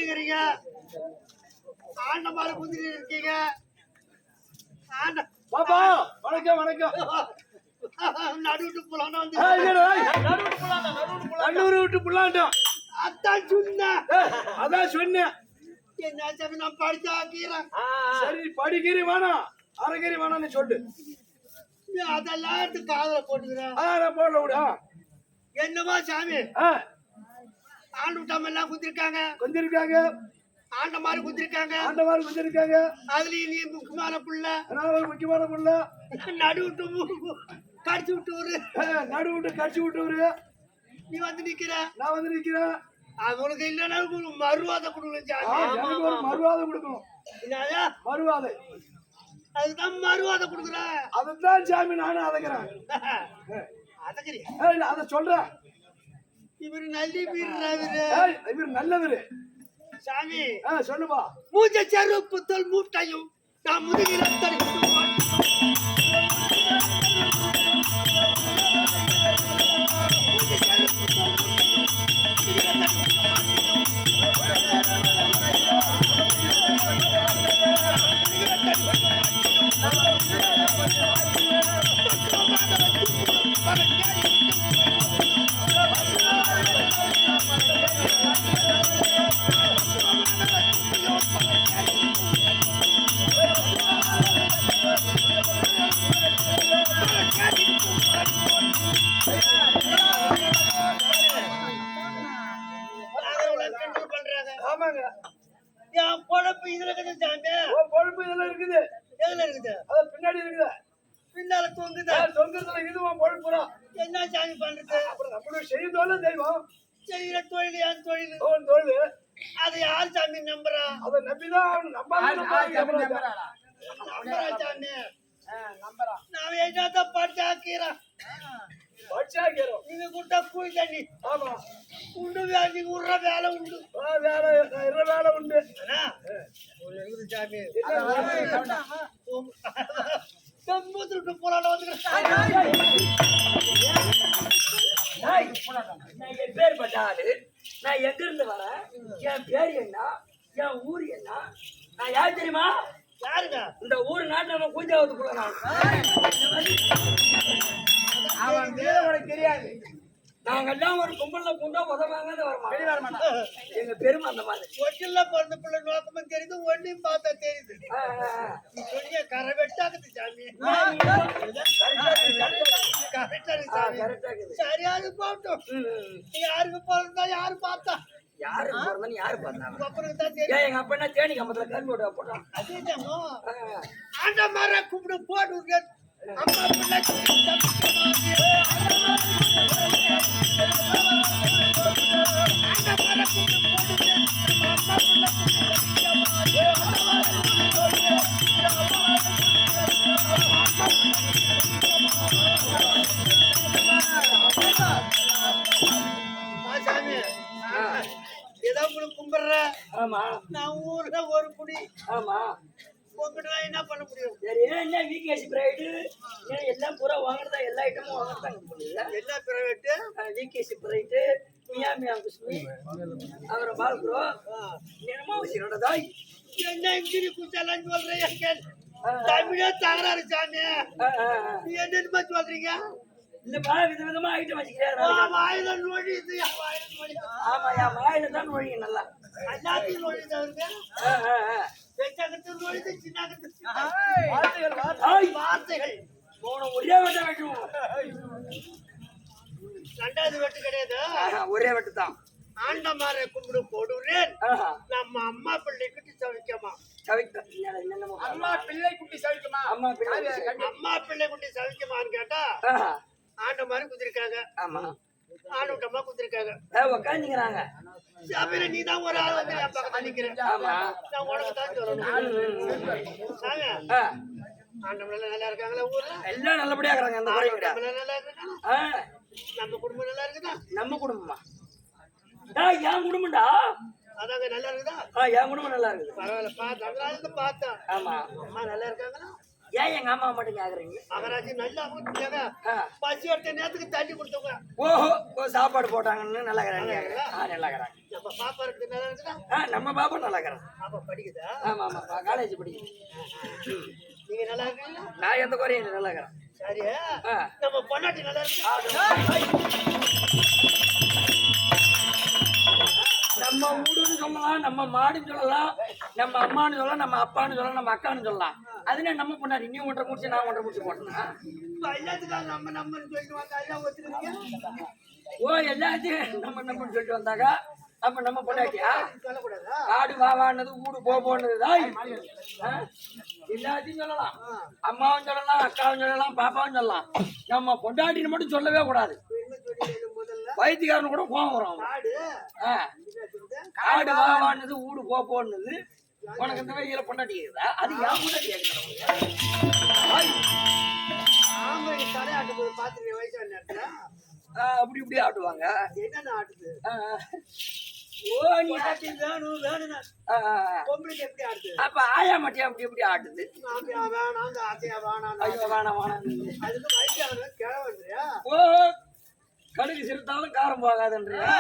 குந்திக்கிறீங்க ஆண்ட மாதிரி குந்திட்டு இருக்கீங்க ஆண்ட பாப்பா வணக்கம் வணக்கம் நடுவிட்டு போலான்னு வந்து நடுவுரு விட்டு புள்ளாண்டோம் அதான் சொன்னேன் அதான் சொன்னேன் என்ன சாமி நான் படிச்சா ஆக்கிறேன் சரி படிக்கிறி வேணாம் அரைக்கறி வேணாம்னு சொல்லு அதெல்லாம் எடுத்து காதல போட்டுக்கிறேன் நான் போடல விடு என்னமா சாமி ஆண்டு விட்டாம எல்லாம் குந்திருக்காங்க கொஞ்சிருக்காங்க ஆண்ட மாதிரி குந்திருக்காங்க ஆண்ட மாதிரி கொஞ்சிருக்காங்க அதுலயும் நீ முக்கியமான புள்ள நான் ஒரு முக்கியமான புள்ள நடு விட்டு கடிச்சு விட்டு ஒரு நடு விட்டு கடிச்சு விட்டு நீ வந்து நிக்கிற நான் வந்து நிக்கிறேன் அவனுக்கு இல்லைன்னா மறுவாதை கொடுக்கணும் சாமி எனக்கு ஒரு மறுவாதை கொடுக்கணும் என்னது மறுவாதை அதுதான் மறுவாதை கொடுக்குறேன் அதைத்தான் சாமி நானும் அதைக்கிறேன் அதக்கிறியா அதை சொல்றேன் இவரு நல்லி வீரரு இவர் நல்லவரு சாமி சொல்லுப்பா மூஞ்ச செரு புத்தல் மூட்டையும் நான் முதுகில தடி ஆமாங்க என் பொழப்பு இதுல இருக்குது சாமி பொழுப்பு இதெல்லாம் இருக்குது எதுல இருக்குது அது பின்னாடி இருக்குது பின்னால தொங்குது தொங்குறதுல இதுவும் பொழுப்புறோம் என்ன சாமி பண்றது அப்புறம் நம்மளும் செய்தோலும் தெய்வம் செய்யற தொழில் என் தொழில் தொழில் அதை யார் சாமி நம்புறா அதை நம்பிதான் நம்புறா சாமி நான் என்னதான் படிச்சாக்கிறேன் படிச்சாக்கிறோம் நீங்க கொடுத்தா கூலி தண்ணி ஆமா உண்டு வேலை விடுற வேலை உண்டு வேலை வேலை உண்டு இருக்குது சாமி மூத்துட்டு போலான்னு வந்துக்கிறேன் நான் எப்பேற்பட்ட ஆளு நான் எங்க இருந்து வரேன் என் பேர் என்ன என் ஊர் என்ன நான் யார் தெரியுமா யாருங்க இந்த ஊர் நாட்டு நம்ம கூஞ்சாவதுக்குள்ள அவன் பேர் உனக்கு தெரியாது நாங்க எல்லாம் ஒரு கும்பல்ல குண்டா உதவாங்க வரமாட்டோம் எங்க பெருமை அந்த மாதிரி ஒட்டில பிறந்த பிள்ளை நோக்கமும் தெரியுது ஒன்னையும் பார்த்தா தெரியுது நீ சொன்னிய கரை வெட்டாக்குது சாமி கரெக்டா இருக்கு சாமி சரியாது போட்டோம் யாருக்கு பிறந்தா யாரு பார்த்தா யாரு பிறந்தா யாரு பார்த்தாங்க அப்புறம் தான் தெரியும் எங்க அப்பா என்ன தேனி கம்பத்துல கரும்போட போட்டான் அதேதாமோ ஆண்ட மாற கூப்பிடு போட்டு அம்மா பிள்ளை ஏதோ கும்பிடுற ஆமா நான் ஊர்ல ஒரு குடி ஆமா உங்ககிட்ட என்ன பண்ண முடியும் சரி என்ன விகேசி பிரைவேட்டு எல்லாம் பூரா வாங்குறதா எல்லா ஐட்டமும் வாங்குறதாங்க என்ன பிரைவேட்டு விகேசி பிரைவேட்டு மியா குஸ்மி அவரை பால்குறோம் என்னமோ வச்சுக்கிறோட என்ன இங்கிரி குச்சாலான்னு சொல்றேன் தமிழே தகராறு சாமி நீ என்னமா சொல்றீங்க இல்லப்பா விதவிதமா ஐட்டம் வச்சுக்கிறாரு வாயில நோடிது ஆமா என் வாயில தான் நோழிங்க நல்லா எல்லாத்தையும் நோடிது அவருக்கு பெச்சாக்கத்து நோடிது சின்னாக்கத்து வார்த்தைகள் போன ஒரே வெட்ட வெட்டுவோம் ரெண்டாவது வெட்டு கிடையாது ஒரே வெட்டு தான் ஆண்ட மாற கும்பிடு போடுறேன் நம்ம அம்மா பிள்ளை குட்டி சவிக்கமா அம்மா பிள்ளை குட்டி சவிக்குமா அம்மா பிள்ளை குட்டி சவிக்கமான்னு கேட்டா ஆண்ட மாதிரி குதிருக்காங்க ஆமா ஆணுட்டமா குதிருக்காங்க உக்காந்துக்கிறாங்க சாமியில நீ தான் ஒரு ஆள் வந்து என் பக்கத்துல நிக்கிறேன் நான் உனக்கு தான் சொல்லணும் சாமி ஆண்டவங்க நல்லா இருக்காங்களா ஊர்ல எல்லாம் நல்லபடியா இருக்காங்க அந்த நல்லா இருக்காங்க நம்ம குடும்பம் நல்லா இருக்குதா நம்ம குடும்பமா என் குடும்பம்டா அதாங்க நல்லா இருக்குதா என் குடும்பம் நல்லா இருக்குது பரவாயில்ல பார்த்தா பார்த்தா ஆமா அம்மா நல்லா இருக்காங்களா ஏன் எங்க அம்மா மட்டும் கேக்குறீங்க? மகராஜி நல்லா ஊத்துங்க. பசி எடுத்த நேரத்துக்கு தண்ணி கொடுத்தவங்க. ஓஹோ சாப்பாடு போட்டாங்கன்னு நல்லா இருக்கிறாங்க. நல்லா இருக்கிறாங்க. நம்ம பாப்பா இருக்கு நல்லா இருக்குதா? நம்ம பாப்பா நல்லா இருக்கிறான். பாப்பா படிக்குதா? ஆமா ஆமா காலேஜ் படிக்குது. நீங்க நல்லா இருக்கீங்களா? நான் எந்த குறையும் இல்லை, நல்லா இருக்கிறேன். சரி நம்ம பொண்டாட்டி நல்லா இருக்கு. நம்ம வீடுன்னு சொல்லலாம், நம்ம மாடுன்னு சொல்லலாம், நம்ம அம்மான்னு சொல்லலாம், நம்ம அப்பான்னு சொல்லலாம், நம்ம அக்கான்னு சொல்லலாம். அதுல நம்ம பொண்டாட்டி நீ ஒன்றரை முடிச்சு நான் ஒன்றரை முடிச்சு போட்டேன்னா எல்லாத்துக்கும் நம்ம நம்மன்னு சொல்லிட்டு வந்தா எல்லாம் ஒத்துக்கிறீங்க. எல்லாத்தையும் நம்ம நம்மன்னு சொல்லிட்டு வந்தாக்கா அப்ப நம்ம பொண்டாட்டியா? சொல்லக்கூடாதா? ஆடு வாவானது ஊடு போனதுதான் எல்லாத்தையும் சொல்லலாம். அம்மாவும் சொல்லலாம், அக்காவும் சொல்லலாம், பாப்பாவும் சொல்லலாம். நம்ம பொண்டாட்டின்னு மட்டும் சொல்லவே கூடாது. வைத்தியக்காரனு கூட கோவம் வரும். ஆடு வாவானது ஊடு போனது உனக்கு இந்த வகையில பொண்டாட்டி இருக்குதா? அது ஏன் பொண்டாட்டி அப்படி இப்படி ஆட்டுவாங்க. என்னென்ன ஆட்டுது? அப்ப ஆயா மட்டியா அப்படி எப்படி ஆட்டுது? கடுகு சிறுத்தாலும் காரம் போகாதுன்றியா?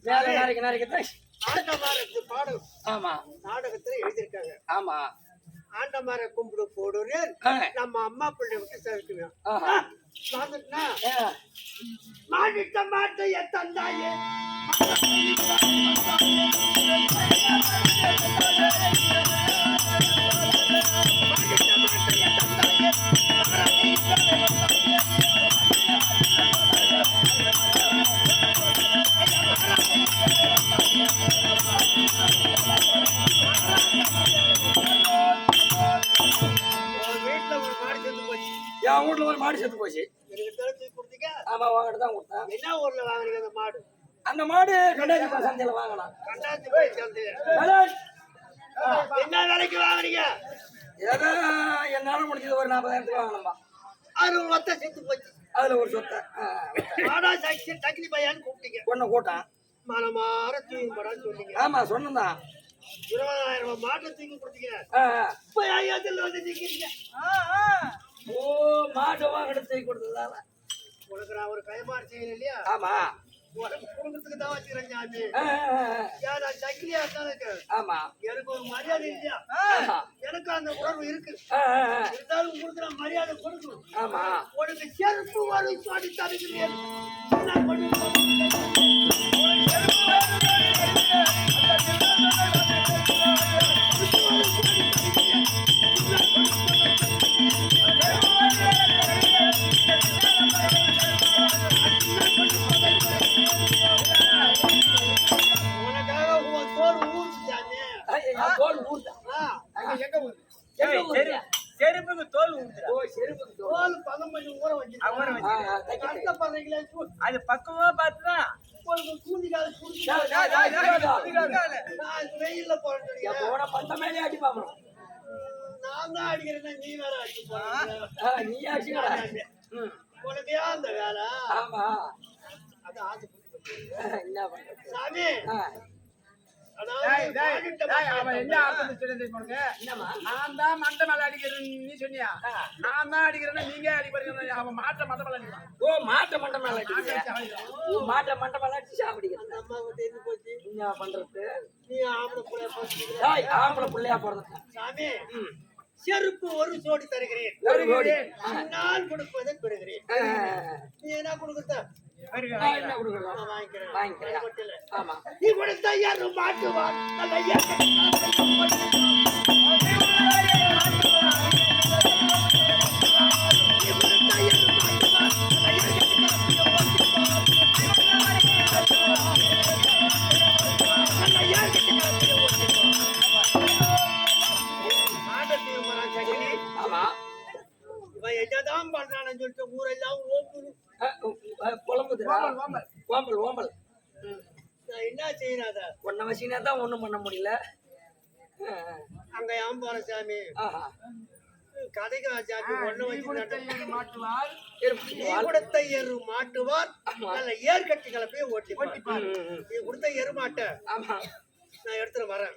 வேலை நாளைக்குத்தான் பாடம். ஆமா நாடகத்துல எழுதியிருக்காங்க. ஆமா ஆண்டமார கும்பிடு போடுறே நம்ம அம்மா பிள்ளை விட்டு சேர்க்குவேன். மாட்டிட்ட மாட்டைய தந்தாயே என் வீட்டுல ஒரு மாடு செத்து போச்சு. ஆமா வாங்கிட்டு தான் கொடுத்தேன். என்ன ஊர்ல வாங்குறீங்க அந்த மாடு? அந்த மாடு கண்டாச்சி சந்தையில வாங்கலாம். என்ன விலைக்கு வாங்குறீங்க? ஏதோ என்னால முடிஞ்சது ஒரு 40,000 வாங்கலாம்பா. அது மொத்த செத்து போச்சு. அதுல ஒரு சொத்தை மாடா சாட்சி டக்லி பையான்னு கூப்பிட்டீங்க. ஒன்ன கூட்டம் மனமார தூக்கி போடான்னு சொன்னீங்க. ஆமா சொன்னதான். 20,000 மாட்டை தூக்கி கொடுத்தீங்க. இப்ப ஐயாத்துல வந்து நிக்கிறீங்க. மாட்டை வாங்கிட்டு தூக்கி கொடுத்ததால உனக்கு நான் ஒரு கைமாறு செய்யல இல்லையா? ஆமா குடும்பத்துக்கு தான் வச்சுக்கிறேன் சாமி. நான் சக்கிலியா இருக்கானுக்கு. ஆமா எனக்கு ஒரு மரியாதை இல்லையா? எனக்கு அந்த உணர்வு இருக்கு. இருந்தாலும் உங்களுக்கு நான் மரியாதை கொடுக்கணும். ஆமா உனக்கு செருப்பு வரும் சொல்லி தருகிறேன். செருப்புக்கு தோல் ஊத்துறா. தோல் பதம் பண்ணி ஊற வச்சு அது பக்கமா பார்த்துதான் வெயில்ல போறேன் பண்ட மேலே அடி பாப்போம். நான் தான் அடிக்கிறேன், நீ வேற அடிக்க போற. நீ அடிச்சுக்கடா. உனக்கே அந்த வேலை. ஆமா அது ஆசை என்ன பண்றது சாமி. நான் தான் மண்டை மேல அடிக்கிறேன் நீ சொன்னியா? நான் தான் அடிக்கிறேன்னா நீங்க அடிக்கிறீங்க. அவன் மாட்ட மண்டை மேல அடிக்கிறான். மாட்ட மண்டை மேல அடிக்கிறேன். மாட்ட மண்டை மேல அடிச்சு சாப்பிடுங்க. அந்த அம்மா கிட்ட போச்சு. என்ன பண்றது? நீ ஆம்பளை பிள்ளையா போச்சு. ஆம்பளை பிள்ளையா போறது. சாமி செருப்பு ஒரு சோடி தருகிறேன். நான் கொடுப்பதை பெறுகிறேன். நீ என்ன கொடுக்குறத? என்ன கொடுக்கலாம்? வாங்கிக்கிறேன். ஆமா நீ கொடுத்த யாரும் மாட்டுவான். ஆமா இவன் என்னதான் பண்றான்னு சொல்லிட்டு ஊரெல்லாம் ஓம்புது. ஓம்பல் நான் என்ன செய்யறாத? ஒன்ன வசீனா தான் ஒண்ணும் பண்ண முடியல. அங்க ஏன் போற சாமி? கதைக்கு சாமி ஒன்ன வச்சு மாட்டுவார் கொடுத்த எரு மாட்டுவார். நல்ல ஏற்கட்டிகளை போய் ஓட்டிப்பார். நீ கொடுத்த எரு மாட்ட ஆமா நான் எடுத்துட்டு வரேன்.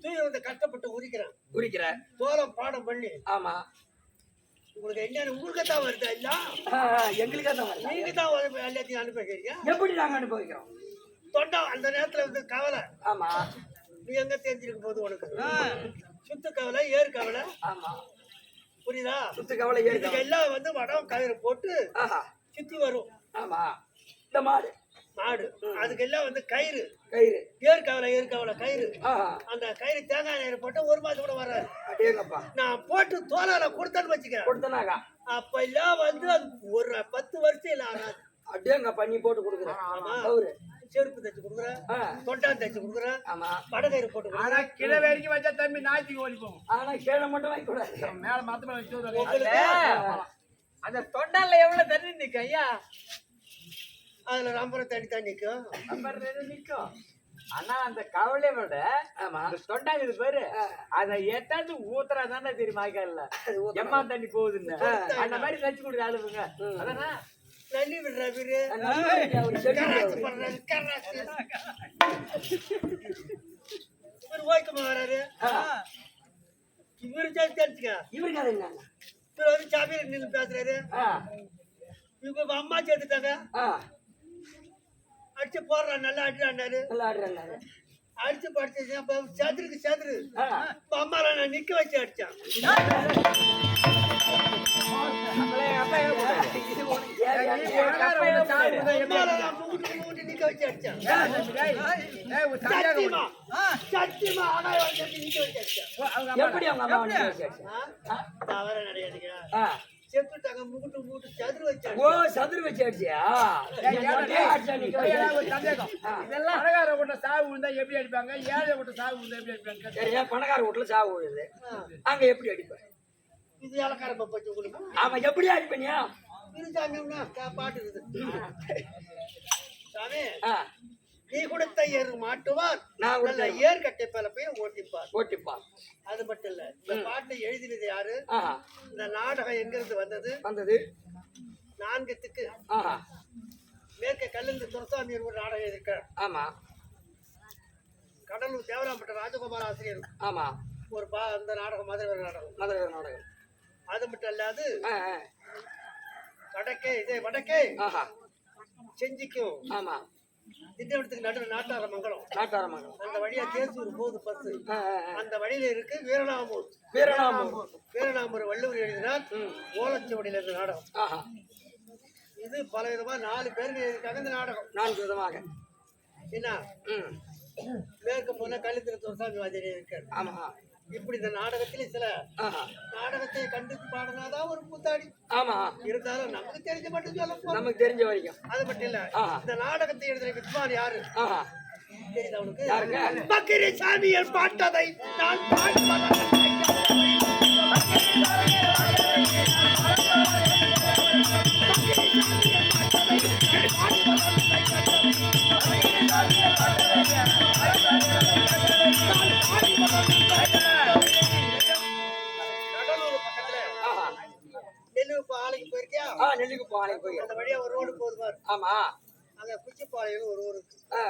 தூய் வந்து கஷ்டப்பட்டு உரிக்கிறேன் குறிக்கிற தோலம் பாடம் பண்ணி ஆமா உங்களுக்கு என்ன உங்களுக்கு தான் வருதா இல்ல எங்களுக்கே தான் வரல நீங்க தான் எல்லாத்தையும் அனுப்பிக்கிறீங்க எப்படி நாங்க அனுபவிக்கிறோம் தொண்டா அந்த நேரத்துல வந்து கவலை ஆமா நீ எங்க தெரிஞ்சிருக்கும் போது உனக்கு சுத்து கவலை ஏறு கவலை ஆமா புரியுதா சுத்து கவலை ஏறி இதுக்கு எல்லாம் வந்து வடம் கயிறு போட்டு ஆஹா சுத்தி வரும் ஆமா இந்த மாடு மாடு அதுக்கெல்லாம் வந்து கயிறு கயிறு ஏறு கவலை கயிறு ஆஹா அந்த கயிறு தேங்காய் நேரம் போட்டு ஒரு மாதம் கூட வராது அடேங்கப்பா நான் போட்டு தோலால கொடுத்தேன்னு வச்சுக்க கொடுத்தனாக்கா அப்ப எல்லாம் வந்து அது ஒரு 10 வருஷம் இல்ல ஆகாது அடேங்கப்பா நீ போட்டு கொடுக்குறேன் அவரு செருப்பு தைச்சு கொடுக்குறேன் தொண்டா தைச்சு கொடுக்குறேன் ஆமா படகயிறு போட்டு ஆனா கொடுக்குறேன் கிளை வரைக்கும் வச்சா தம்பி நாய்க்கு ஓடிப்போம் ஆனா கீழே மட்டும் வைக்க கூடாது மேல மரத்துல வச்சு உங்களுக்கு அந்த தொண்டால எவ்வளவு தண்ணி நிக்கும் ஐயா அதுல நம்பரை தண்ணி நிக்கும் நம்பர் நிக்கும் ஆனா அந்த கவலையை விட ஆமா அந்த தொண்டாங்குது பாரு அத எட்டாந்து ஊத்துறா தானே தெரியுமா இல்ல எம்மா தண்ணி போகுதுன்னு அந்த மாதிரி நச்சு கொடுக்க ஆளுங்க அதானா தண்ணி விடுற வீரு ஒரு செடி கராச்சி பண்றாரு கராச்சி இவர் ஓய்க்கமா வராரு இவரு தெரிஞ்சுக்க இவருக்கு அது என்னங்க இவர் வந்து சாமியில நின்று பேசுறாரு இவங்க அம்மா சேர்த்துட்டாங்க அடிச்சு போடுறான் நல்லா அடிறான்னாரு நல்லா ஆடுறாங்க அடிச்சு படிச்சு சேதுருக்கு சேதுரு அம்மா நான் நிக்க வச்சு அடிச்சான் இது உனக்கு தேவையான அம்மாவை நான் மூட்டு நிக்க வச்சு அடிச்சான் சத்தியமா சத்தியமா ஆனா நிக்க வச்சு அடிச்சான் எப்படி அவங்க அம்மா வந்து பேசியாச்சு? தவற கிடையாதுங்க ஆ. செத்துட்டாங்க மூட்டு சதுரு வச்சு ஓ சதுரு வச்சு அடிச்சியா அடிச்சா நிக்க வச்சு. சந்தேகம் இதெல்லாம் பணக்கார கூட்ட சாவு விழுந்தா எப்படி அடிப்பாங்க ஏழை கூட்ட சாவு விழுந்தா எப்படி அடிப்பாங்க சரியா பணக்கார வீட்டுல சாவு விழுது அங்க எப்படி அடிப்பேன் இது இலக்காரப்ப பச்சு கொடுக்கும் ஆமா எப்படி அடிப்பனியா இருச்சாங்கன்னா பாட்டு இருக்குது சாமி ஆ நீ கொடுத்த ஏறு மாட்டுவார் நான் நல்ல கொடுத்த ஏற்கட்டை பல போய் ஓட்டிப்பார் ஓட்டிப்பா அது மட்டும் இல்ல இந்த பாட்டை எழுதினது யாரு ஆஹா இந்த நாடகம் எங்க இருந்து வந்தது வந்தது 4 திக்கு ஆஹா மேற்க கல்லிருந்து துரசாமி ஒரு நாடகம் எழுதியிருக்கார் ஆமா கடலூர் தேவராம்பட்ட ராஜகோபால் ஆசிரியர் ஆமா ஒரு அந்த நாடகம் மதுரை நாடகம் மதுரை நாடகம் அது மட்டும் இல்லாது ஆ, ஆ. வடக்கே ஆஹா செஞ்சிக்கும் ஆமா திட்டத்துக்கு நடுவில் நாட்டார மங்கலம் நாட்டாரமாக அந்த வழியா தேசூர் போகுது பஸ் ஆ, ஆ, ஆ. அந்த வழியில இருக்கு வீரநாமூர் வீரநாமூர் வள்ளுவர் எழுதினார் ஓலச்சுவடியில இருந்த நாடகம் ஆஹா இது பல விதமா 4 பேருக்கு எழுதியிருக்காங்க இந்த நாடகம் 4 விதமாக என்ன ம் மேற்கு போன கலித்திர துரசாமி வாத்தியார் இருக்காரு ஆமா இப்படி இந்த நாடகத்திலே சில ஆஹா நாடகத்தை கண்டு பாடினாதான் ஒரு கூத்தாடி ஆமா இருந்தாலும் நமக்கு தெரிஞ்ச மட்டும் சொல்ல போறோம் நமக்கு தெரிஞ்ச வரைக்கும் அது மட்டும் இல்ல ஆஹா. இந்த நாடகத்தை எழுதுற வித்வான் யாரு ஆஹா தெரியுதா உனக்கு யாருங்க? பக்கிரி சாமியர் பாட்டதை நான் பாடுவதை கடலூர் பக்கத்துல ஆஹா நெல்லுப்பாளையம் போயிருக்கியா நெல்லிக்கு பாளையம் போய் அந்த வழியா ஒரு ரோடு போகுது பாரு ஆமா அங்க குச்சிப்பாளையம் ஒரு ஊர் இருக்கு ஆ,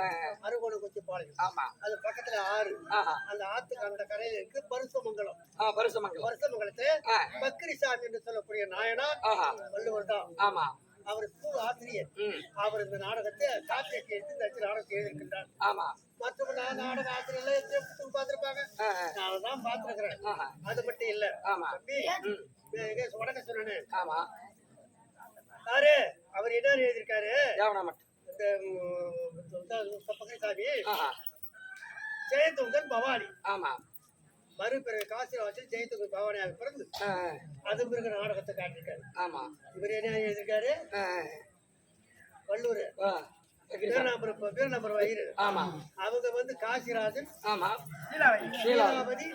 அருகோண குச்சிப்பாளையம் ஆமா அது பக்கத்துல ஆறு ஆஹா அந்த ஆத்துக்கு அந்த கரையில இருக்கு பருசமங்கலம் பரிசமங்கலம் பருசமங்கலத்துல ஆ. பக்கிரி சாமி என்று சொல்லக்கூடிய நாயனார் ஆஹா வள்ளுவர் தான் ஆமா அவர் ஸ்கூல் ஆசிரியர் ம் அவர் இந்த நாடகத்தை காப்பியத்தை எடுத்து இந்த நாடகத்தை எழுதியிருக்கின்றார் ஆமா மற்றவங்க நாடக ஆசிரியர் எத்தனை புத்தகம் பார்த்திருப்பாங்க ஆ, ஆ. நான் அதான் பார்த்திருக்கிறேன் ஆஹா அது மட்டும் இல்ல ஆமா தம்பி வணக்கம் சொன்னேன் ஆமா யாரு அவர் என்ன எழுதியிருக்காரு தேவனா மட்டும் இந்த பக்கிரி சாமி ஆஹா ஜெயதுங்கன் பவானி ஆமா மறுபிறகு காசிராஜன் ஜெயதுங்கன் பவானியாக பிறந்து ஆ, அது பிறகு நாடகத்தை காட்டியிருக்காரு ஆமா இவர் என்ன எழுதியிருக்காரு ஆ, வள்ளூர் ஆ. வீரநம்பர் வயிறு ஆமா அவங்க வந்து காசிராஜன் ஆமா நீலாவதி லீலாவதி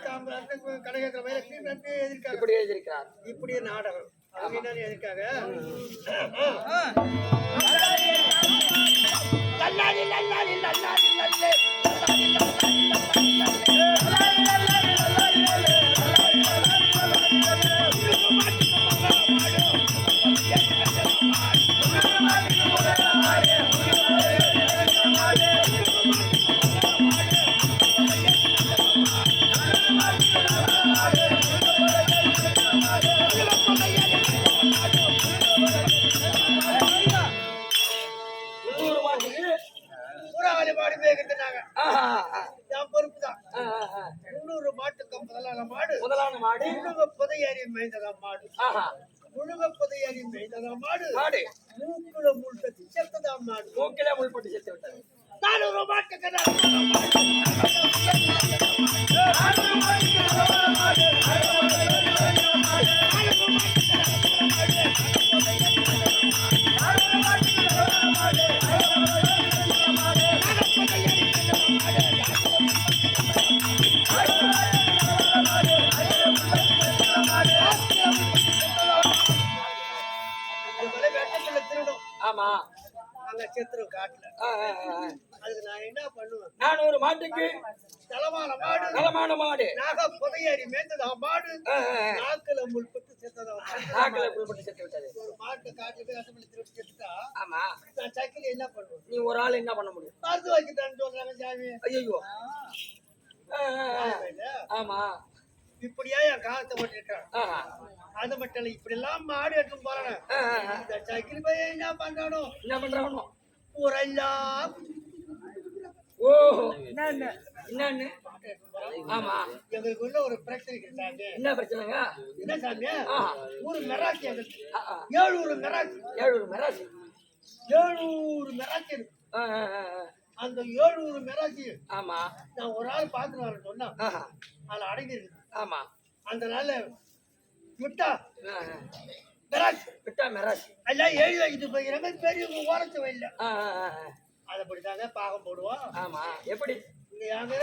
கனகேந்திர வயலட்சுமி எழுதியிருக்காங்க இப்படி எழுதியிருக்கிறார் இப்படியே நாடகம் அவங்க என்ன எழுதியிருக்காங்க என் பொறுப்பு தான். ஆ, ஆ. 300 மாட்டுக்கு முதலான மாடு, முதலான மாடு. முழுக புதையறி மேய்ந்ததாம் மாடு, ஆஹா. முழுக புதையறி மேய்ந்ததாம் மாடு, மாடு மூக்குல முள் கட்டி செத்ததாம் மாடு. மூக்கிலே முள்பட்டு செத்து விட்டது. 400 மாட்டுக்கு வெட்டத்துல திருடும். ஆமா. அங்க செத்துரும் காட்டுல. ஆ, ஆ, ஆ. அதுக்கு நான் என்ன பண்ணுவேன்? 400 மாட்டுக்கு தலமான மாடு, நலமான மாடு. நாக புதையறி மேய்ந்ததாம் மாடு, ஆ, ஆ, ஆ. நாக்குல முள் பட்டு செத்ததாம் மாடு. நாக்கிலே முள்பட்டு செத்து விட்டது. ஒரு மாட்டு காட்டுல போய் அசம்பளி திருட்டு செத்துட்டா ஆமா. நான் சக்கிலி என்ன பண்ணுவேன்? நீ ஒரு ஆள் என்ன பண்ண முடியும்? மருந்து வைக்கத்தான்னு சொல்றாங்க சாமி. ஐயோ. ஆமா. இப்படியா என் காலத்தை ஓட்டிருக்கான். ஆஹா. அது மட்டும் இல்ல, இப்படி எல்லாம் மாடு எடுத்து போறானே. ஆ, ஆ, ஆ. இந்த சக்கிலி பையன் என்ன பண்றானோ? என்ன பண்றானோ? ஊரெல்லாம் ஓஹோ. என்னன்னு? ஆமா. எங்களுக்குள்ள ஒரு பிரச்சனை இருக்கு சாமி. என்ன பிரச்சனைங்க? என்ன சாமி? ஆஹா. ஊரு மெராக்கி எங்களுக்கு. ஆ, ஆ. 700 மெராக்கி. 700 மெராசி. 700 மெராக்கி இருக்கு. ஆ, ஆ, ஆ, ஆ. அந்த 700 மெராக்கி ஆமா. நான் ஒரு ஆள் பார்த்துட்டு வரேன் சொன்னா ஆஹா. அதுல அடங்கி இருக்கு. ஆமா. அந்த நாள்ல விட்டா ஆ, ஆ. மெராக்கி விட்டா மெராசி. எல்லாம் எழுதி வைக்கிட்டு போய்க்கிறாங்க. பெரியவங்க ஓரத்து வயல ஆ, ஆ, ஆ, ஆ. அதை படித்தாங்க பாகம் போடுவோம். ஆமா. எப்படி? இங்க எங்க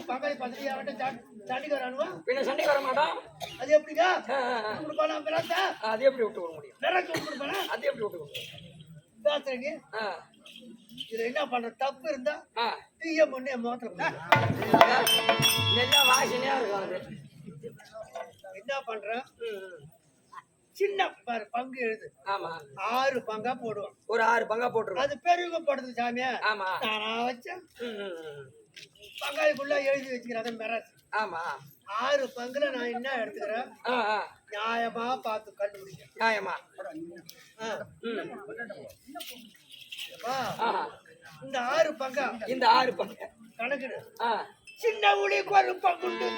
பங்காளி பத்திரிகை அவன்கிட்ட சண்டைக்கு வரானுவா. பின்ன சண்டைக்கு வர மாட்டான். அது எப்படிங்க ஆ, ஆ, ஆ. கொடுப்பானா மெராக்கா? அது எப்படி விட்டு விட முடியும்? மெராக்கி கொடுப்பானா? அது எப்படி விட்டு விட முடியும்? பேசுறீங்க. ஆ, இதுல என்ன பண்ற தப்பு இருந்தா ஆ. தீய முன்னே மோத்திரம் நல்லா வாசனையா இருக்கும் அது. என்ன பண்றேன்? சின்ன பாரு பங்கு எழுது. ஆமா. 6 பங்கா போடுவோம். ஒரு 6 பங்கா போட்டுருவோம். அது பெரியவங்க போடுறது சாமியா. ஆமா. நானா வச்சேன். ம், ம், ம். பங்காளிக்குள்ள எழுதி வச்சுக்கிறாங்க மெராசி. ஆமா. 6 பங்குல நான் என்ன எடுத்துக்கிறேன்? ஆ, ஆ. நியாயமா பார்த்து கண்டுபிடிக்கிறேன். நியாயமா. ஆ. ம். அப்பா, ஆஹா. இந்த 6 பங்கா இந்த 6 பங்கு. கணக்குடு. ஆ. சின்ன உளிக்கு ஒரு பங்குண்டு.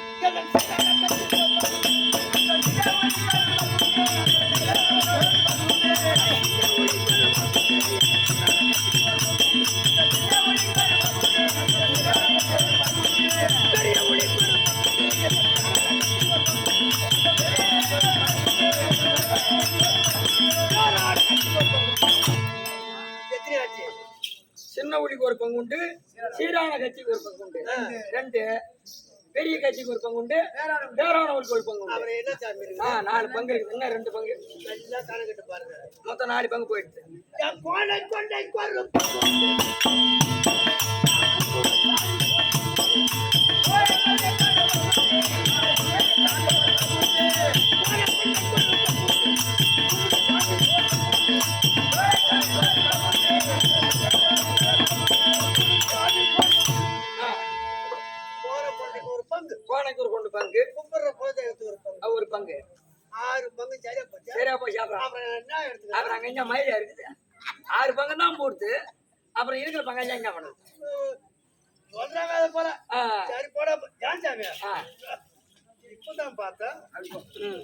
எத்தனை ஆச்சு? சின்ன உளிக்கு ஒரு பங்கு உண்டு, சீரான கட்சிக்கு ஒரு பங்கு உண்டு. 2 பெரிய கட்சிக்கு ஒரு பங்கு உண்டு, வேறானவருக்கு ஒரு பங்கு உண்டு. அப்புறம் என்ன சாமி இருக்கு? 4 பங்கு இருக்கு. இன்னும் 2 பங்கு. நல்லா கணக்கிட்டு பாருங்க. மொத்தம் 4 பங்கு போயிடுது. என் கோணை கொண்டை ஒரு பங்குண்டு. போற பொண்ணுக்கு ஒரு பங்கு, கோணைக்கு ஒரு கொண்டு பங்கு, கும்பிடுற குலதெய்வத்துக்கு ஒரு பங்கு. ஒரு பங்கு. 6 பங்கு சரியா போச்சு. சரியா போய் சாப்பிடலாம். அப்புறம் என்ன எடுத்துக்கலாம்? அப்புறம் அங்க என்ன மயிலா இருக்குது? 6 பங்கு தான் போடுது. அப்புறம் இருக்கிற பங்கு என்ன பண்ணுது? சொல்றாங்க அது போல. ஆ, சரி போட ஏன் சாமி? ஆ. இப்பதான் பார்த்தேன். ம்.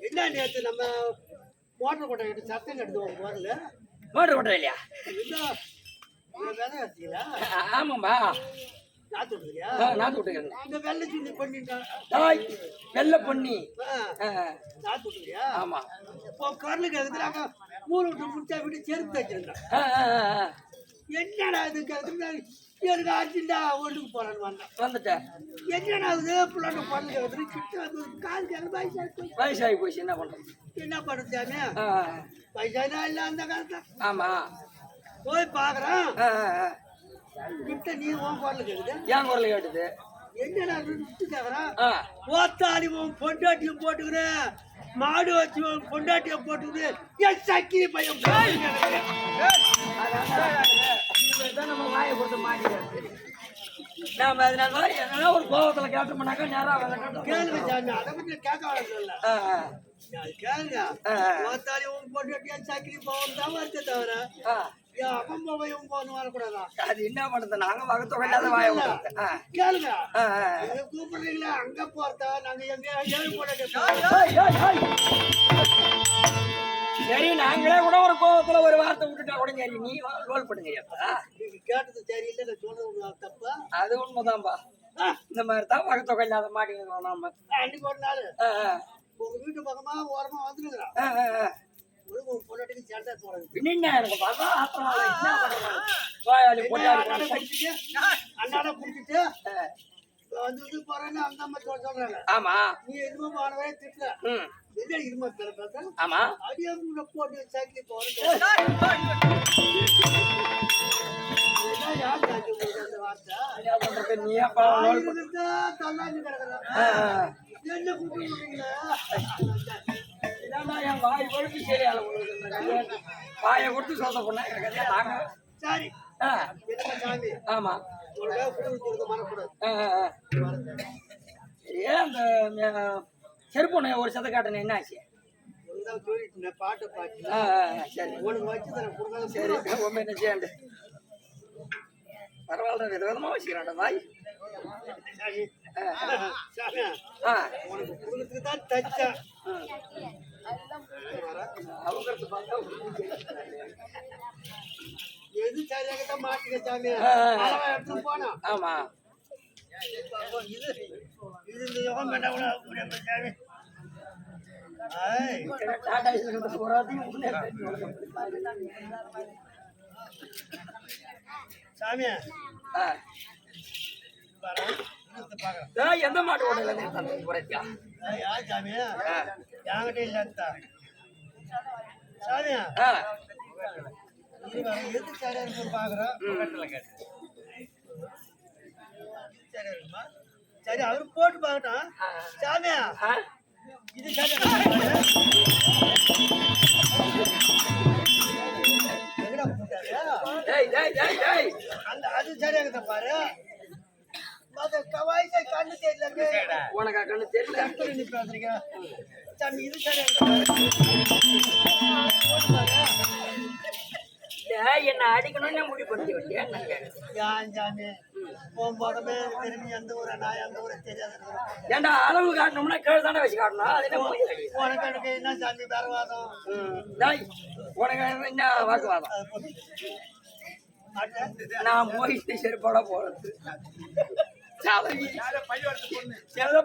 என்ன நேற்று நம்ம மோட்டர் கொட்டை எடுத்து சத்தம் எடுத்து வரல. மோட்டர் கொட்டை இல்லையா? என்ன விதை வச்சீங்களா? ஆமாம்பா. நாத்து விட்டுறியா? நாத்து விட்டுக்கிறேன். இந்த வெள்ளை சுண்ணி பண்ணிட்டான். தாய் வெள்ளை பொன்னி. நாத்து விட்டுறியா? ஆமா. இப்போ கரலுக்கு எதுக்குறாங்க 3 விட்டு முடிச்சா விட்டு செருப்பு வச்சிருந்தேன். என்னடா இது கேட்குறது? எனக்கு அர்ஜென்டா ஒன்றுக்கு போறான்னு வந்தேன். வந்துட்டேன். என்னடா இது பிள்ளைங்க பொருள் கேட்குறது? கிட்ட வந்து கால் கேட்க வயசாகி போச்சு. என்ன பண்றது? என்ன பண்ணுறானே? வயசானா இல்லை அந்த காலத்துல. ஆமா. போய் பார்க்குறேன். கிட்ட நீ உன் குரல் கேட்குது. ஏன் குரல் கேட்டுது? என்னடா விட்டு கேட்குறான். ஓத்தாடி உன் பொண்டாட்டியும் போட்டுக்கிறேன், மாடு வச்சு உன் பொண்டாட்டியை போட்டுக்கிறேன், என் சக்கி பையன் நம்ம வாயை கொடுத்து மாட்டிக்கிறது. நாம அதனால மாதிரி என்னன்னா ஒரு கோபத்துல கேட்டோம்னாக்கா நேரம் கேளுங்க சாமி. அதை பற்றி கேட்க வேணாம்ல. கேளுங்க. ஓத்தாடி உன் பொண்டாட்டியை சக்கி போவோம் தான் வருத்த தவிர என் அப்பன் போய் இவன் போகணும் வரக்கூடாதா? அது என்ன பண்ணுறது நாங்க வகத்தொகை இல்லாத வாய விடுறது. கேளுங்க, இதை கூப்பிடுறீங்களா? அங்க போறதா நாங்க எங்க ஏழு போட சரி நாங்களே கூட ஒரு கோவத்துல ஒரு வார்த்தை விட்டுட்டா கூட சரி நீ ரோல் பண்ணுங்க. நீங்க கேட்டது சரியில்லை, நான் சொல்றது தப்பா? அது உண்மைதான்பா. இந்த மாதிரி தான் வகத்தொகை இல்லாத மாட்டேங்கிறோம் நாம. அன்னைக்கு ஒரு நாள் உங்க வீட்டு பக்கமா ஓரமா வந்துருக்குறான். பொண்ணாட்டுக்கு சண்டை போறது என்ன எனக்கு பார்த்தா ஆத்திரம் வருது. என்ன பண்ணுறது? வாயாடி அண்ணாட குடிச்சிட்டு வந்து போறேன்னு அந்த அம்மா சொல்றாங்க. ஆமா நீ எதுவும் போனவே திட்டல. என்ன இருமா பேர பார்த்தா ஆமா அடியா போட்டு சைக்கிள் போறேன். அந்த வார்த்தை என்ன பண்றது? நீ அப்பா ரோல் பண்ணு. தள்ளாண்டு கிடக்குறா. என்ன கூப்பிடுறீங்களா? என் வாய் கொடுத்து சரியால வாயை கொடுத்து சொந்த பொண்ணா நாங்க சரி என்ன சாமி? ஆமா மறக்கூடாது. ஏன் அந்த செருப்பொண்ணு ஒரு சத காட்டணும் என்ன ஆச்சு? பாட்டு பாட்டு சரி உனக்கு வச்சு தரேன் கொடுக்காத. சரி ரொம்ப என்ன செய்யண்டு பரவாயில்ல விதவிதமா வச்சுக்கிறான் வாய். உனக்கு குடும்பத்துக்கு தான் தச்சேன். அவங்கிறது பார்த்தா எது சரியாக தான் மாட்டிக்க சாமி. எடுத்து போனா ஆமா இது இது இந்த யோகம் வேண்டாம் கூட சாமி. சாமி எந்த மாட்டு ஓடல யார் சாமி? என்கிட்ட இல்ல சாமி. எது சரியா இருக்குன்னு பாக்குறோம். சரியா இருக்குமா? சரி அவரு போட்டு பாக்கட்டும். சாமி இது சரியா அது சரியாக பாரு. கவாய்க்கு கண்ணு தெரியல. உனக்கு கண்ணு தெரியல நீ பேசுறீங்க சாமி. இது சரியாக என்ன அடிக்கணும்னு முடிவு பண்ணி ஏன் சாமி உன் படமே திரும்பி எந்த ஊரை நான் எந்த ஊரை தெரியாது. ஏன்டா அளவு காட்டணும்னா கீழே தானே வச்சு காட்டணும். அது என்ன உனக்கு எனக்கு என்ன சாமி பரவாதம்? உனக்கு என்ன வாக்குவாதம்? நான் போயிட்டு செருப்போட போறது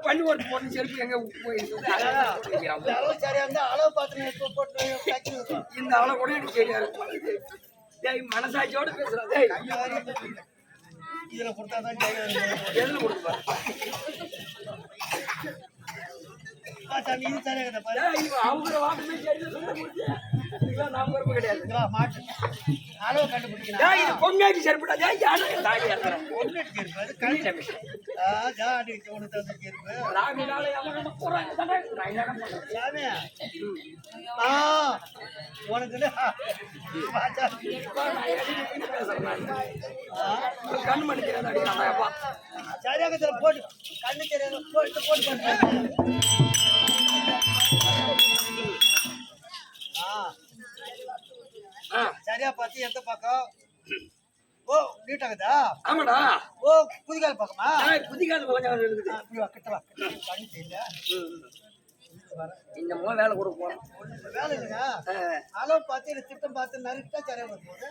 பள்ளி ஓட்டு போட்டு செருப்பு எங்க போயிருக்கு. சரியா இருந்தா அளவு பார்த்து போட்டு இந்த அளவு கூட எனக்கு சரியா இருக்கும். மனசாட்சியோட பேசுறேன். இதுல கொடுத்தாதான் எதுல கொடுப்பா சாமி. இது சரியாக பாரு. அவங்க வாக்குமே நாம கிடையாது. மாட்டு அளவு கண்டுபிடிக்கலாம். இது பொம்மையாக்கி செருப்புடா. உனக்கு கண் மணிக்கிறேன் சரியாக போட்டு கண்ணு தெரியாது போட்டு போட்டு சரியா பார்த்து எந்த பக்கம்? ஓ நீட்டாகுதா? ஆமாடா. ஓ புதிகால் பக்கமா? புதிகால் கொஞ்சம் இருக்குது. கண்ணு தெரியல. இன்னமோ வேலை கொடுக்க போறோம். வேலை இல்லைங்க. அளவு பார்த்து இல்லை திட்டம் பார்த்து நறுக்கிட்டா சரியா வரும்போது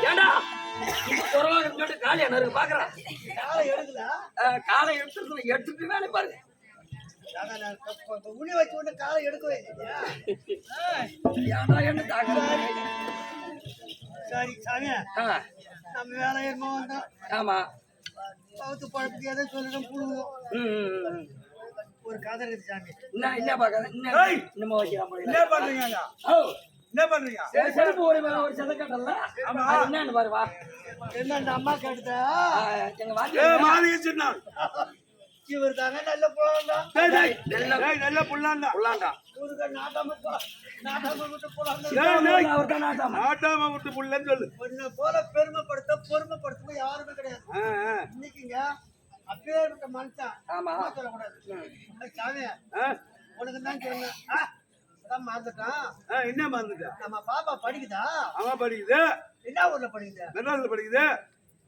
ஏண்டா சொல்லிட்டு காலையை நறுக்கு பாக்குறேன். காலை எடுக்கல. காலை எடுத்துட்டு வேலை பாருங்க. உளி வச்சு விட்டு காலை எடுக்கவே இல்லையா? என்ன தாங்க. சரி சாமி நம்ம வேலை என்னமோ வந்தோம். ஆமா பகுத்து பழப்புக்கு எதை சொல்லிடும் புழுவோம். ஒரு கதை இருக்குது சாமி. என்ன பாக்க இன்னமும் என்ன பண்றீங்க? என்ன பண்றீங்க? செருப்பு ஒரு ஒரு சதக்கட்டல என்னன்னு பாரு வா. என்ன அந்த அம்மா கேட்டுதா? எங்க வாங்க சொன்னா இவர் தாங்க நல்ல புள்ளா. நல்ல புள்ளாண்டா புள்ளாண்டா நாட்டாம விட்டு புள்ளாண்டா. நாட்டாம விட்டு புள்ளன்னு சொல்லு. உன்னை போல பெருமைப்படுத்த பொறுமைப்படுத்த யாருமே கிடையாது. இன்னைக்குங்க அப்பேற்பட்ட மனுஷன் சொல்லக்கூடாது. சாமி உனக்கு தான் சொல்லுங்க. அதான் மறந்துட்டான். என்ன மறந்துட்ட? நம்ம பாப்பா படிக்குதா? ஆமா படிக்குது. என்ன ஊர்ல படிக்குது? மெட்ராஸ்ல படிக்குது.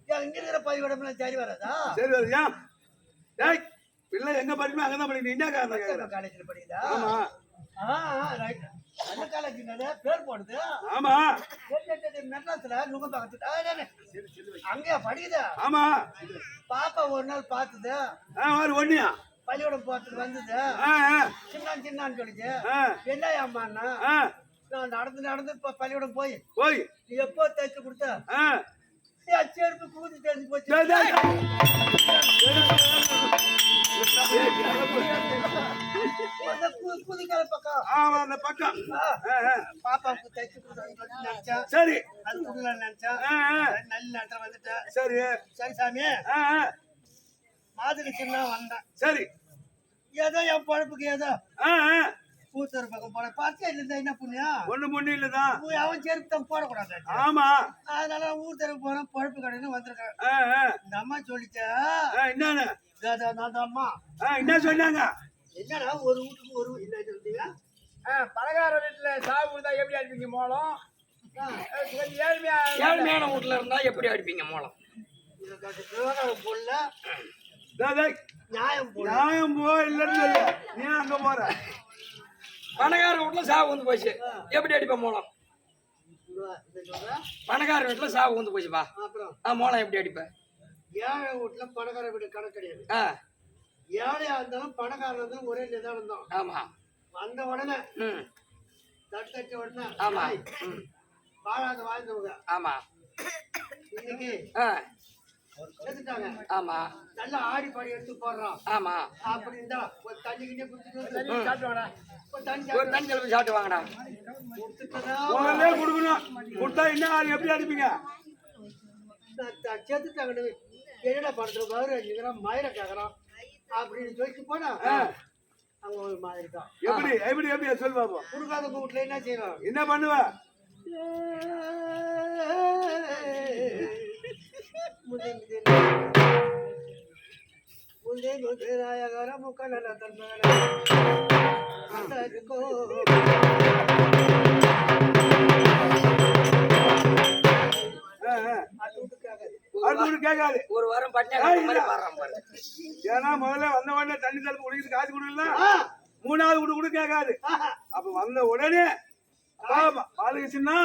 ஏன் இங்க இருக்கிற பள்ளிக்கூடம்லாம் சரி வராதா? சரி வருயா. டேய் பிள்ளை எங்க படிக்குமோ அங்கதான் படிக்கணும். என்ன காரணம் கேக்குற? காலேஜ்ல படிக்குதா? ஆமா. ரைட். அந்த காலேஜ்ல பேர் போடுது. ஆமா. மெட்ராஸ்ல நுங்கம்பாக்கத்துல அங்கேயா படிக்குதா? ஆமா. பாப்பா ஒரு நாள் பார்த்தது. ஒண்ணியா பள்ளிக்கூடம் போறதுக்கு வந்தது. சின்னான்னு சொல்லிச்சு. என்ன அம்மாண்ணா நான் நடந்து பள்ளிக்கூடம் போய் நீ எப்போ தைச்சு கொடுத்த செருப்பு கூதி தெரிஞ்சு போச்சு. கூதிக்கால பக்கம் பாப்பாவுக்கு தைச்சு கொடுத்து நினைச்சேன். சரி அது கொடுக்கலான்னு நினைச்சேன். நல்ல நேரத்துல வந்துட்டேன். சரி சரி சாமி மாதிரி சின்ன வந்தேன். சரி ஏதோ என் பழப்புக்கு ஏதோ பூத்தூர் பக்கம் போன பார்த்தே இல்ல என்ன புண்ணியம் ஒண்ணு புண்ணியம் இல்லதான் அவன் செருப்பு தான் போடக்கூடாது. ஆமா அதனால ஊர் தெருக்கு போன பழப்பு கடைன்னு வந்திருக்கேன். இந்த அம்மா சொல்லிச்சா என்னன்னு அம்மா என்ன சொன்னாங்க? என்னடா ஒரு வீட்டுக்கு ஒரு என்ன சொல்றீங்க? பலகார வீட்டுல சாவு தான் எப்படி அடிப்பீங்க மோளம்? ஏழ்மையான வீட்டுல இருந்தா எப்படி அடிப்பீங்க மோளம்? போடல நியாயம் போ இல்லன்னு சொல்லு. நீ அங்க போற பணக்கார வீட்டுல சாவு வந்து போச்சு எப்படி அடிப்ப மோளம்? பணக்கார வீட்டுல சாவு வந்து போச்சுப்பா அப்புறம் மோளம் எப்படி அடிப்ப? ஏழை வீட்டுல பணக்கார வீட்டு கணக்கு கிடையாது. ஏழையா இருந்தாலும் பணக்காரன் இருந்தாலும் ஒரே நிதானம் தான். ஆமா வந்த உடனே தட்டச்ச உடனே ஆமா வாழாத வாழ்ந்தவங்க ஆமா இன்னைக்கு சேர்த்துட்டாங்க. ஆமா நல்லா ஆடி பாடி எடுத்து போடுறோம். ஆமா அப்படி இருந்தா ஒரு தண்ணி கிட்டே குடிச்சிட்டு சாப்பிட்டு தண்ணி கிளம்பி சாப்பிட்டு வாங்கடா கொடுக்கணும். கொடுத்தா என்ன எப்படி அடிப்பீங்க? சேர்த்துட்டாங்க. என்னடா படத்துல பாரு மயிரை கேக்குறான் அப்படின்னு சொல்லிட்டு போனா அவங்க ஒரு மாதிரி தான். எப்படி எப்படி எப்படி சொல்லு பாப்போம். கொடுக்காத வீட்டுல என்ன செய்வான்? என்ன பண்ணுவ? முக்கல கேட்காது. ஒரு வாரம் ஏன்னா முதல்ல வந்த உடனே தண்ணி தடுப்பு குடிக்கிறது காசு கொடுக்கல. மூணாவது வீடு கூட கேட்காது. அப்ப வந்த உடனே பாலகிருஷ்ணா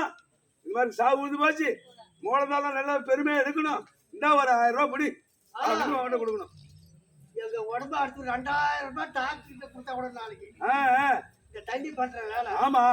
இந்த மாதிரி சாவு உழுது போச்சு மோளத்தாலும் நல்லா பெருமையா இருக்கணும். இந்த ஒரு 1000 ரூபாய் பிடி அவன்கிட்ட கொடுக்கணும். எங்க உடம்பு அடுத்து 2000 ரூபாய் டாக்டர் கொடுத்தா கூட நாளைக்கு இந்த தண்ணி பண்ற வேலை. ஆமா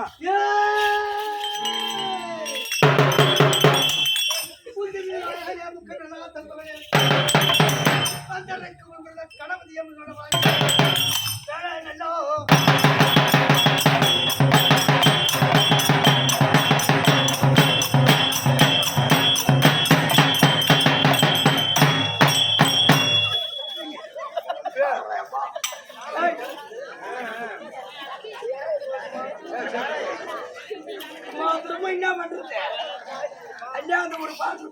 என்ன பண்றது? அந்த ஒரு பாட்டு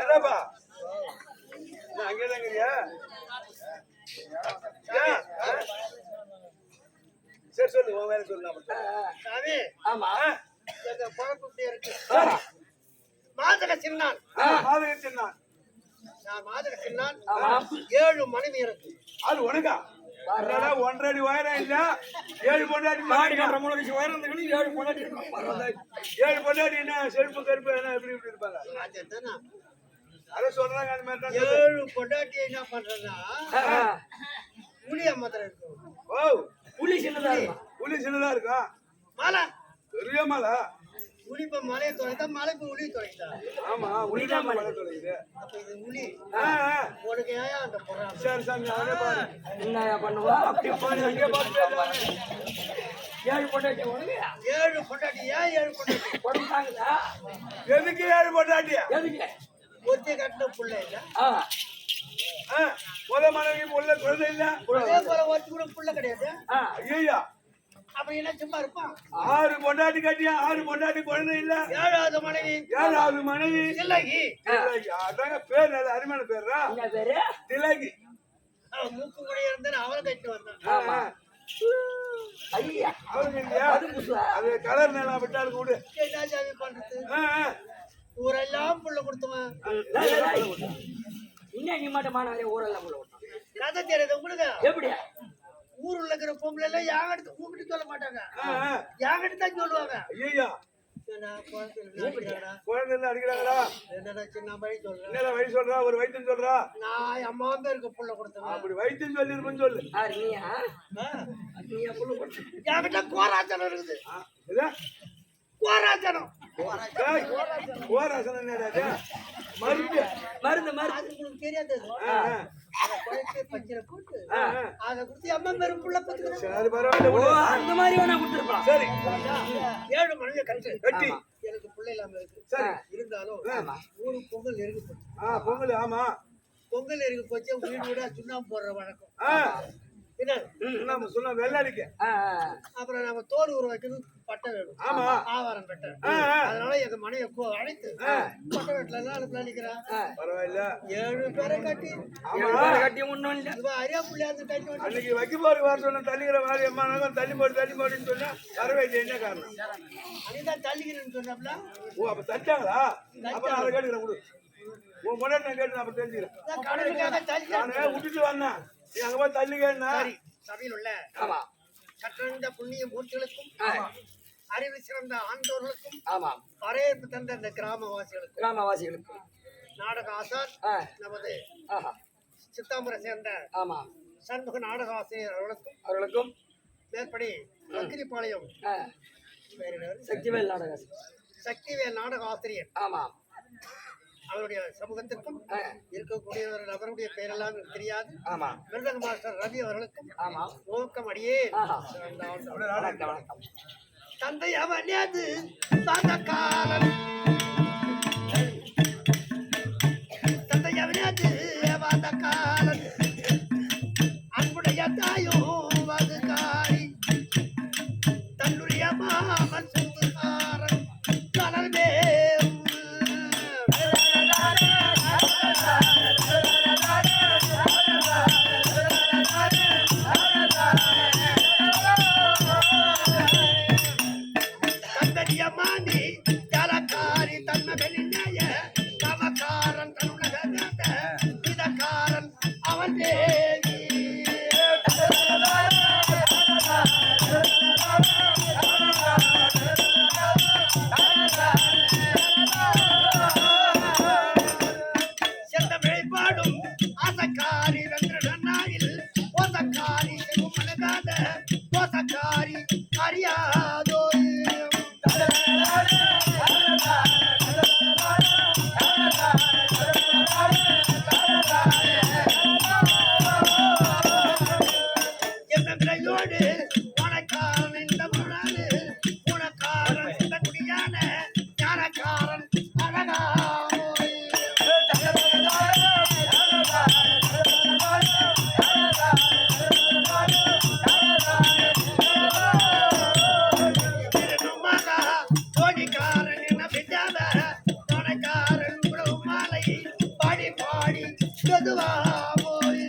என்னப்பா அங்கேதாங்கய்யா? சரி சொல்லு உன் வேலை சொல்லு. சாமி ஆமா எங்க குழப்பம் இருக்கு. மாதக சின்னான் நான் மாதக சின்னான் 7 மனைவி இருக்கு. அது உனக்கா? 1.5 அடி உயரம் இல்ல 7 பொண்டாட்டி உயரம் 7 பொண்டாட்டி 7 பொண்டாட்டி என்ன செருப்பு கருப்பு என்ன எப்படி இப்படி இருப்பாங்க? அதை சொல்றாங்க. அந்த மாதிரி 7 பொண்டாட்டி என்ன பண்றதுன்னா புளிய மாத்திரம் இருக்கும். ஓ புளி சின்னதா இருக்கும். மாலை பெரிய மாலை உளிப்ப மலையை தொலைத்தா மலைக்கு உளி தொலைத்தா? ஆமா உளிதான் மலை தொலைக்குது. அப்ப இது உளி உனக்கு ஏன் அந்த பொறாம? சரி சாமி அவனே பாரு என்னயா பண்ணுவா? அப்படி பாரு அங்கே பாத்து 7 பொண்டாட்டி உனக்கு 7 பொண்டாட்டி ஏன் 7 பொண்டாட்டி பொண்டாங்கடா? எதுக்கு 7 பொண்டாட்டி? எதுக்கு? ஒருத்தி கட்டின புள்ள இல்ல. முத மனைவி புள்ள குழந்தை இல்ல. அதே போல ஒருத்தி கூட புள்ள கிடையாது. ஐயா அப்ப என்ன சும்மா இருப்பான்? 6 பொண்டாட்டி கட்டியா 6 பொண்டாட்டி குழந்தை இல்ல. 7வது மனைவி திலகி. அதாங்க பேர் நல்ல அருமையான பேர்ரா. என்ன பேரு? திலகி. மூக்கு கூட இருந்தா அவளை கட்டி வந்தான். ஆமா ஐயா அவருக்கு இல்லையா அது புதுசா அது கலர் நேரம் விட்டாருக்கு விடு என்ன சாமி பண்றது ஆ, ஆ. ஊரெல்லாம் புள்ள கொடுத்தவன் இன்னும் நீ மட்டும் மாணவரே ஊரெல்லாம் உள்ள விட்டான் கதை தெரியாது உங்களுக்கு எப்படியா ஊருல இருக்கிற பொம்பளை எல்லாம் யாங்கிட்ட கூப்பிட்டு சொல்ல மாட்டாங்க ஆ, ஆ. யாங்கிட்ட தான் சொல்லுவாங்க ஐயா என்னடா குழந்தை அடிக்கிறாடா குழந்தை அடிக்கிறாங்களா என்னடா சின்ன பையன் சொல்றேன் என்ன வழி சொல்றா ஒரு வைத்தியம் சொல்றா நான் அம்மா பேருக்கு புள்ள கொடுத்தவன் அப்படி வைத்தியம் சொல்லிருப்பேன்னு சொல்லு நீயா நீயா புள்ள கொடுத்து என்கிட்ட கோராச்சனம் இருக்குது ஆ, இதா? கோராச்சனம் ஏய், ஓராசனம் என்னடா இது? மருந்து மருந்து மருந்து அது உங்களுக்கு தெரியாது அது. ஆ, ஆ. அதை குழைச்சு பச்சில போட்டு ஆ, ஆ. அதை கொடுத்து அம்மா பேருக்கு புள்ள பத்துக்கிறேன் சரி பரவாயில்ல ஓ விடு. அந்த மாதிரி வேணா கொடுத்துருப்பான் சரி 7 மனைவியை கட்டு கட்டி எனக்கு பிள்ளை இல்லாம இருக்கு சரி இருந்தாலும் ஊரு பொங்கல் நெருங்கி போச்சு பொங்கல் ஆமா பொங்கல் நெருங்கி போச்சு வீடு வீடா சுண்ணாம்பு போடுற வழக்கம் ஆ என்ன நம்ம சொன்ன வெள்ளாடிக்க அப்புறம் நம்ம தோல் ஊற வைக்கணும் பட்டை வேணும் ஆமா. ஆவாரம் பெட்டை ஆ, ஆ. அதனால எங்க மனைவி அழைத்து பட்டை வெட்டில எல்லாம் அனுப்பி நினைக்கிறான் பரவாயில்ல 7 பேரை கட்டி ஆமா கட்டி ஒண்ணும் இல்ல இவ அரியா புள்ளையா இருந்து கட்டி வச்சு அன்னைக்கு வைக்க போற வர சொன்ன தள்ளிக்கிற மாதிரி அம்மா நாங்க தள்ளி போடுன்னு சொன்னா வரவேண்டிய என்ன காரணம் அனிதான் தள்ளிக்கிறேன்னு சொன்னாப்ல ஓ அப்ப தட்டாங்களா அப்ப நான் அதை கேட்டுக்கிறேன் விடு உன் முன்னாடி நான் கேட்டு அப்ப தெரிஞ்சுக்கிறேன் கடலுக்காக தள்ளி நானே விட்டுட்டு வந்தேன் நீ அங்க போய் தள்ளிக்கன்னா சபையில் உள்ள ஆமா கற்றறிந்த புண்ணிய மூர்த்திகளுக்கும் அறிவு சிறந்த ஆண்டோர்களுக்கும் ஆமா வரவேற்பு தந்த இந்த கிராமவாசிகளுக்கும் கிராமவாசிகளுக்கு நாடக ஆசான் நமது ஆஹா சித்தாம்பரை சேர்ந்த ஆமா சண்முக நாடக ஆசிரியர் அவர்களுக்கும் மேற்படி பக்கிரிப்பாளையம் வேற என்னது? சக்திவேல் நாடகம் சக்திவேல் நாடக ஆசிரியர் ஆமா அவருடைய சமூகத்திற்கும் இருக்கக்கூடிய ஒரு நபருடைய பெயரெல்லாம் எனக்கு தெரியாது ஆமா மிருதங்க மாஸ்டர் ரவி அவர்களுக்கும் ஆமா நோக்கம் அடியே ஆஹா சிறந்த ஆண்டவன். வணக்கம் வணக்கம் தந்தை அவனது சதகாலன் தந்தை அவனது வதகாலன் அன்புடைய தாயோ வதுகாரி தன்னுடைய மாமன் சொத்துக்காரன் கடல்வே தந்தடியமானி ஜலக்காரி தன்ம வெளிநாய கமக்காரன் தன்னுலக இதக்காரன் அவன் தேவி செந்த வெளிப்பாடும் ஆசக்காரி வென்றனாயில் ஓசக்காரி மனதாத ஓசக்காரி அறியாதோ என்னோடு உனக்காரன் இந்த முன்னாடு உனக்காரன் இந்த குடியான ஞானக்காரன் அழகாமோ திருநுமகா தோணிக்காரன் என்ன பிஜாத துணைக்காரன் உழவு மாலை பாடி பாடி மெதுவா போய்